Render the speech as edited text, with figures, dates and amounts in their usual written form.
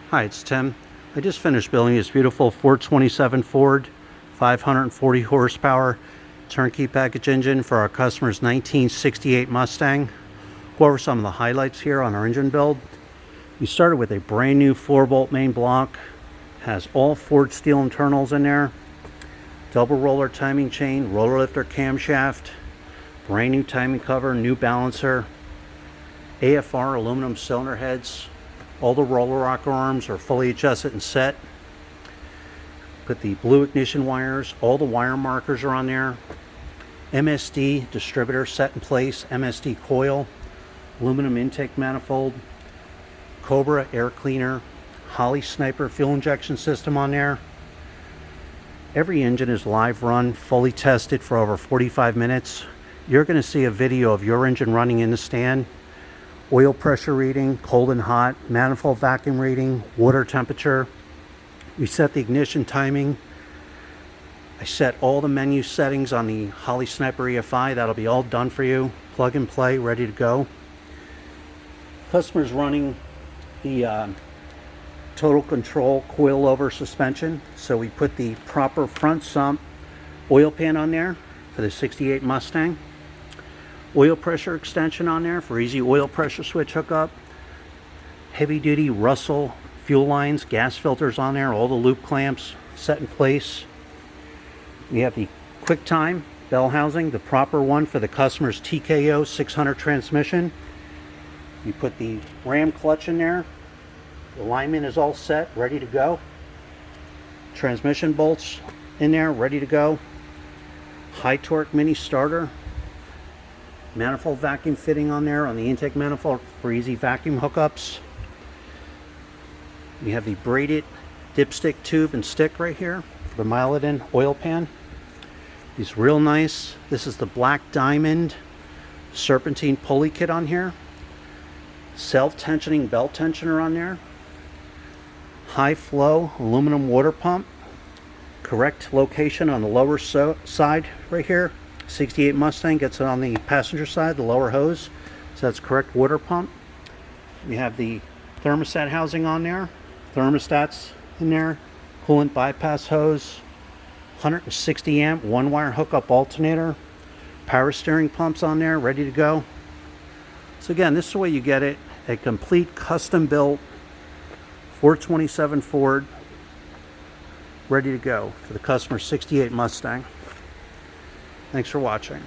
Hi, it's Tim. I just finished building this beautiful 427 Ford 540 horsepower turnkey package engine for our customer's 1968 Mustang. Go over some of the highlights here on our engine build. We started with a brand new 4-bolt main block. Has all Ford steel internals in there. Double roller timing chain, roller lifter camshaft, brand new timing cover, new balancer, AFR aluminum cylinder heads. All the roller rocker arms are fully adjusted and set. Put the blue ignition wires, all the wire markers are on there. MSD distributor set in place, MSD coil, aluminum intake manifold, Cobra air cleaner, Holley Sniper fuel injection system on there. Every engine is live run, fully tested for over 45 minutes. You're going to see a video of your engine running in the stand. Oil pressure reading, cold and hot, manifold vacuum reading, water temperature. We set the ignition timing. I set all the menu settings on the Holley Sniper EFI. That'll be all done for you. Plug and play, ready to go. Customer's running the total control coilover suspension. So we put the proper front sump oil pan on there for the 68 Mustang. Oil pressure extension on there for easy oil pressure switch hookup. Heavy duty Russell fuel lines, gas filters on there, all the loop clamps set in place. We have the QuickTime bell housing, the proper one for the customer's TKO 600 transmission. You put the ram clutch in there. The alignment is all set, ready to go. Transmission bolts in there, ready to go. High torque mini starter. Manifold vacuum fitting on there on the intake manifold for easy vacuum hookups. We have the braided dipstick tube and stick right here for the Myladin oil pan. These real nice. This is the black diamond serpentine pulley kit on here. Self-tensioning belt tensioner on there. High flow aluminum water pump. Correct location on the lower side right here. 68 Mustang gets it on the passenger side, the lower hose, so that's correct water pump. We have the thermostat housing on there, thermostats in there, coolant bypass hose, 160 amp one wire hookup alternator, power steering pumps on there, ready to go. So again, this is the way you get it, a complete custom built 427 Ford, ready to go for the customer's 68 Mustang. Thanks for watching.